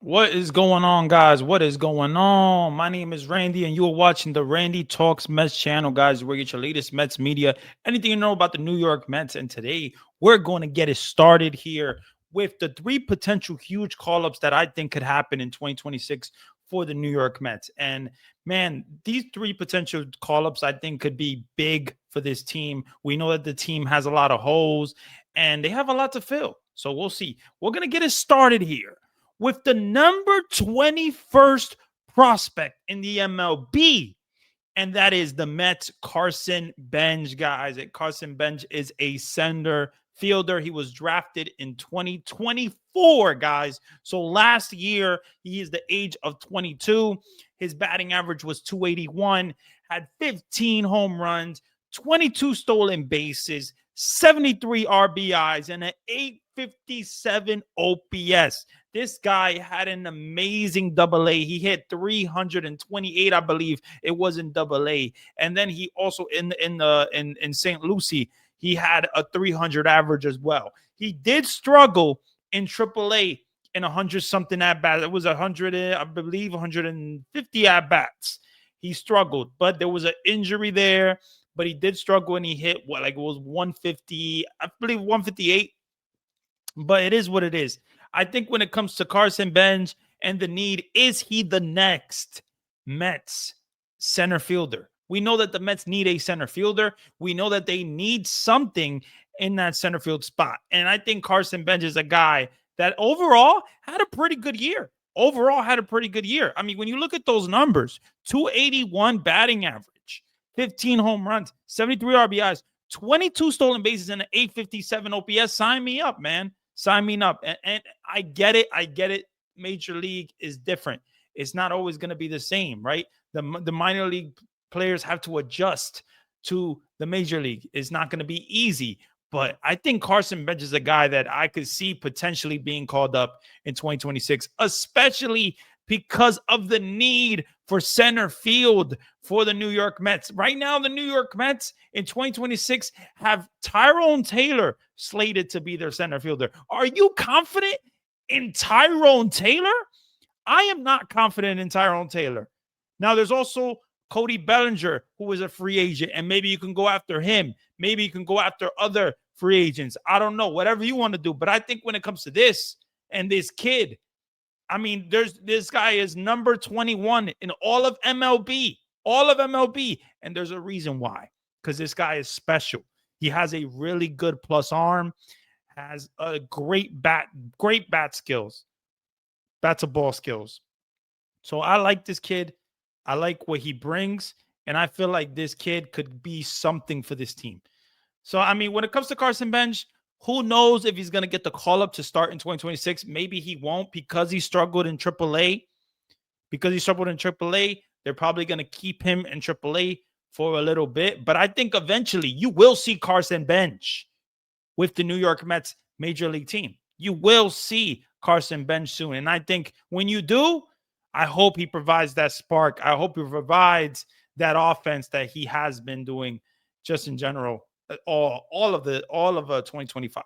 What is going on, guys? What is going on? My name is Randy, and you are watching the Randy Talks Mets channel, guys, where you get your latest Mets media, anything you know about the New York Mets. And today, we're going to get it started here with the three potential huge call ups that I think could happen in 2026 for the New York Mets. And man, these three potential call ups I think could be big for this team. We know that the team has a lot of holes and they have a lot to fill. So we'll see. We're going to get it started here with the number 21st prospect in the MLB. And that is the Mets, Carson Benge, guys. Carson Benge is a center fielder. He was drafted in 2024, guys. So last year, he is the age of 22. His batting average was 281, had 15 home runs, 22 stolen bases, 73 RBIs, and an 857 OPS. This guy had an amazing double A. He hit 328, I believe it was in double A. And then he also in St. Lucie, he had a 300 average as well. He did struggle in triple A in 100 something at bats. It was 100, I believe 150 at bats. He struggled, but there was an injury there. But he did struggle and he hit what, like it was 150, I believe 158. But it is what it is. I think when it comes to Carson Benge and the need, is he the next Mets center fielder? We know that the Mets need a center fielder. We know that they need something in that center field spot. And I think Carson Benge is a guy that overall had a pretty good year. I mean, when you look at those numbers, 281 batting average, 15 home runs, 73 RBIs, 22 stolen bases, and an 857 OPS. Sign me up, man. Sign me up. And I get it. Major league is different. It's not always going to be the same, right? The minor league players have to adjust to the major league. It's not going to be easy. But I think Carson Benge is a guy that I could see potentially being called up in 2026, especially because of the need for center field for the New York Mets. Right now, the New York Mets in 2026 have Tyrone Taylor slated to be their center fielder. Are you confident in Tyrone Taylor? I am not confident in Tyrone Taylor. Now, there's also Cody Bellinger, who is a free agent, and maybe you can go after him. Maybe you can go after other free agents. I don't know, whatever you want to do. But I think when it comes to this and this kid, I mean, this guy is number 21 in all of MLB, and there's a reason why, because this guy is special. He has a really good plus arm, has a great bat skills, bat to ball skills. So I like this kid. I like what he brings, and I feel like this kid could be something for this team. So, I mean, when it comes to Carson Benge, who knows if he's going to get the call up to start in 2026? Maybe he won't because he struggled in AAA. They're probably going to keep him in AAA for a little bit. But I think eventually you will see Carson Benge with the New York Mets major league team. You will see Carson Benge soon. And I think when you do, I hope he provides that spark. I hope he provides that offense that he has been doing just in general all of 2025.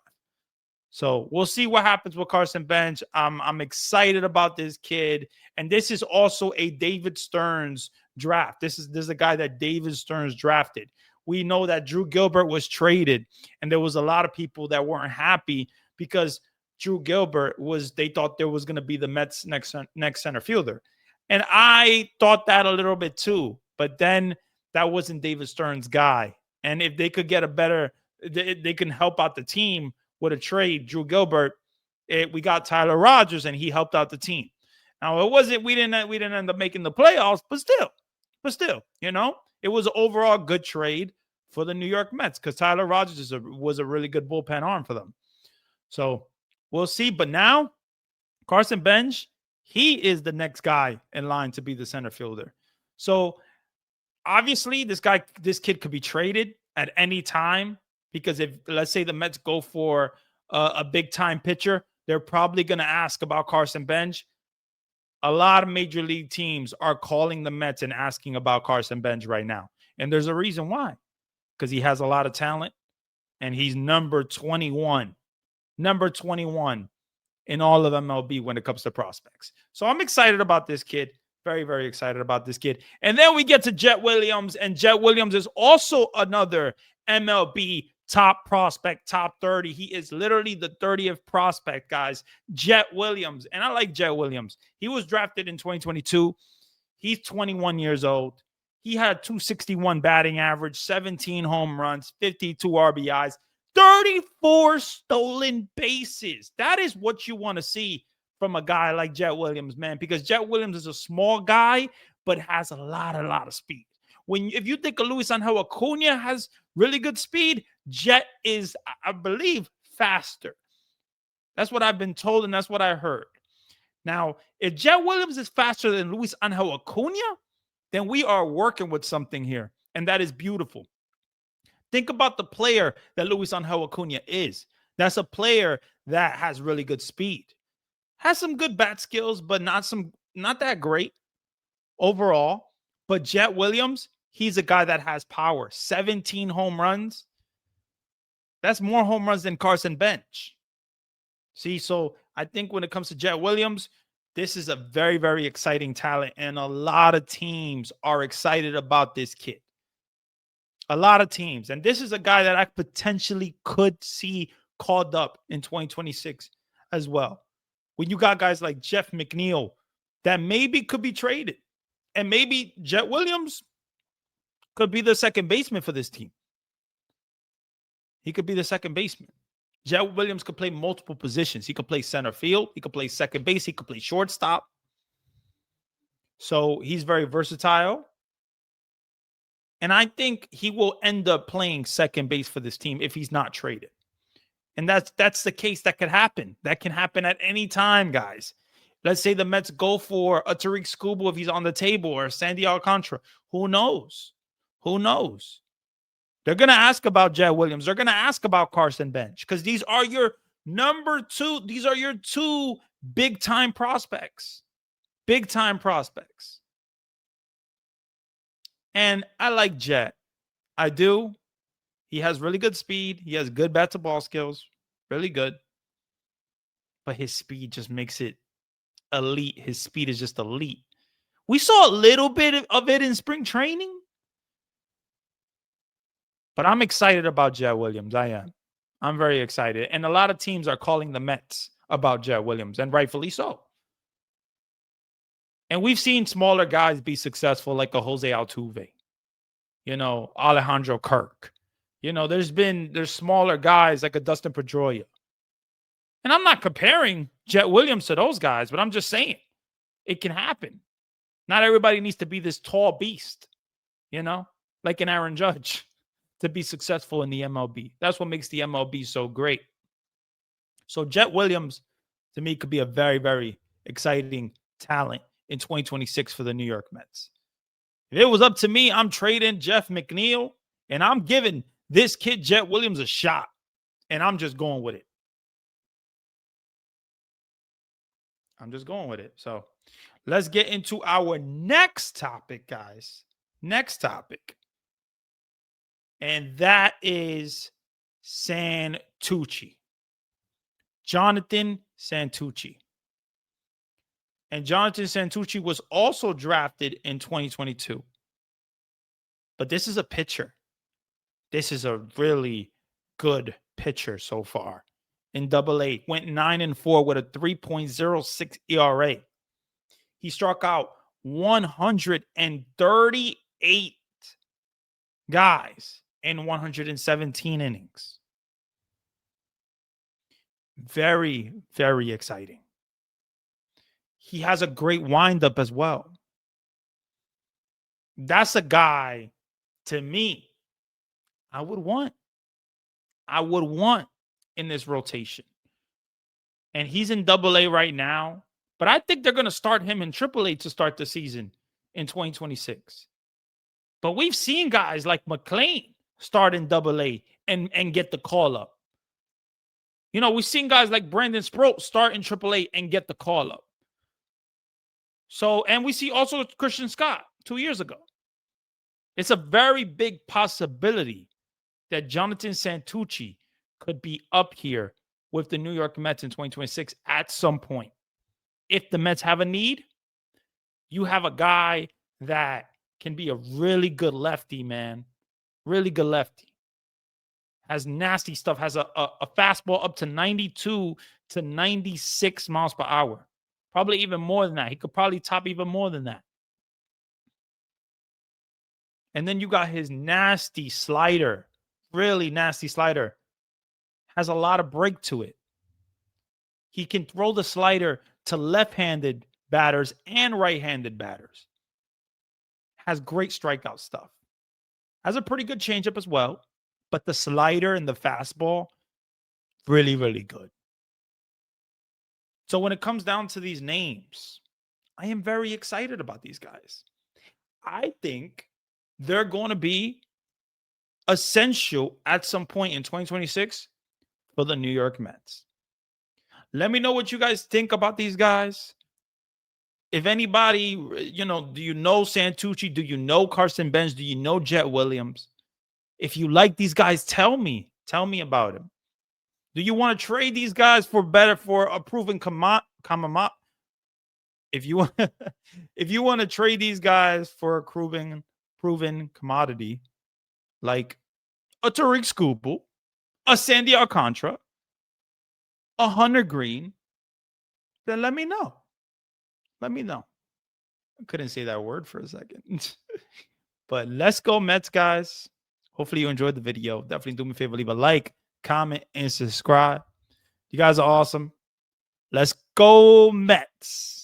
So we'll see what happens with Carson Benge. I'm excited about this kid, and this is also a David Stearns draft. This is a guy that David Stearns drafted. We know that Drew Gilbert was traded, and there was a lot of people that weren't happy because Drew Gilbert they thought there was going to be the Mets next center fielder, and I thought that a little bit too. But then that wasn't David Stearns' guy. And if they could get they can help out the team with a trade, Drew Gilbert, we got Tyler Rogers and he helped out the team. Now we didn't end up making the playoffs, but still, it was an overall good trade for the New York Mets because Tyler Rogers was a really good bullpen arm for them. So we'll see. But now Carson Benge, he is the next guy in line to be the center fielder. So obviously, this kid could be traded at any time because if, let's say, the Mets go for a big-time pitcher, they're probably going to ask about Carson Benge. A lot of major league teams are calling the Mets and asking about Carson Benge right now. And there's a reason why. Because he has a lot of talent, and he's number 21. in all of MLB when it comes to prospects. So I'm excited about this kid. Very, very excited about this kid. And then we get to Jett Williams, and Jett Williams is also another MLB top prospect, top 30. He is literally the 30th prospect, guys. Jett Williams. And I like Jett Williams. He was drafted in 2022. He's 21 years old. He had 261 batting average, 17 home runs, 52 RBIs, 34 stolen bases. That is what you want to see from a guy like Jett Williams, man, because Jett Williams is a small guy, but has a lot of speed. If you think of Luis Angel Acuna has really good speed, Jett is, I believe, faster. That's what I've been told, and that's what I heard. Now, if Jett Williams is faster than Luis Angel Acuna, then we are working with something here, and that is beautiful. Think about the player that Luis Angel Acuna is. That's a player that has really good speed. Has some good bat skills, but not that great overall. But Jett Williams, he's a guy that has power. 17 home runs. That's more home runs than Carson Benge. See, so I think when it comes to Jett Williams, this is a very, very exciting talent, and a lot of teams are excited about this kid. A lot of teams. And this is a guy that I potentially could see called up in 2026 as well. When you got guys like Jeff McNeil that maybe could be traded, and maybe Jett Williams could be the second baseman for this team. He could be the second baseman. Jett Williams could play multiple positions. He could play center field. He could play second base. He could play shortstop. So he's very versatile. And I think he will end up playing second base for this team if he's not traded. And that's the case that could happen. That can happen at any time, guys. Let's say the Mets go for a Tariq Skubal if he's on the table, or Sandy Alcantara. Who knows? Who knows? They're going to ask about Jett Williams. They're going to ask about Carson Benge, because these are your number two. These are your two big-time prospects. Big-time prospects. And I like Jett. I do. He has really good speed. He has good bat-to-ball skills. Really good. But his speed just makes it elite. His speed is just elite. We saw a little bit of it in spring training. But I'm excited about Jett Williams. I am. I'm very excited. And a lot of teams are calling the Mets about Jett Williams, and rightfully so. And we've seen smaller guys be successful, like a Jose Altuve, Alejandro Kirk. There's smaller guys like a Dustin Pedroia. And I'm not comparing Jett Williams to those guys, but I'm just saying it can happen. Not everybody needs to be this tall beast, like an Aaron Judge, to be successful in the MLB. That's what makes the MLB so great. So Jett Williams, to me, could be a very, very exciting talent in 2026 for the New York Mets. If it was up to me, I'm trading Jeff McNeil, and I'm giving this kid Jett Williams a shot, and I'm just going with it. So let's get into our next topic, guys. Next topic. And that is Santucci. Jonathan Santucci. And Jonathan Santucci was also drafted in 2022. But this is a pitcher. This is a really good pitcher so far. In Double-A, went 9-4 with a 3.06 ERA. He struck out 138 guys in 117 innings. Very, very exciting. He has a great windup as well. That's a guy, to me, I would want in this rotation. And he's in Double-A right now, but I think they're going to start him in Triple-A to start the season in 2026. But we've seen guys like McClain start in Double-A and get the call up. We've seen guys like Brandon Sproat start in Triple-A and get the call up. So, and we see also Christian Scott 2 years ago. It's a very big possibility that Jonathan Santucci could be up here with the New York Mets in 2026 at some point. If the Mets have a need, you have a guy that can be a really good lefty, man. Really good lefty. Has nasty stuff, has a fastball up to 92 to 96 miles per hour. Probably even more than that. He could probably top even more than that. And then you got his nasty slider, really nasty slider. Has a lot of break to it. He can throw the slider to left-handed batters and right-handed batters. Has great strikeout stuff. Has a pretty good changeup as well. But the slider and the fastball, really, really good. So when it comes down to these names, I am very excited about these guys. I think they're going to be essential at some point in 2026 for the New York Mets. Let me know what you guys think about these guys. If anybody, do you know Santucci? Do you know Carson Benge? Do you know Jett Williams? If you like these guys, tell me. Tell me about them. Do you want to trade these guys for a proven if you want to trade these guys for a proven commodity like a Tariq Skubal, a Sandy Alcantara, a Hunter Green, then let me know. Let me know. I couldn't say that word for a second. But let's go Mets, guys. Hopefully you enjoyed the video. Definitely do me a favor, leave a like, comment, and subscribe. You guys are awesome. Let's go Mets.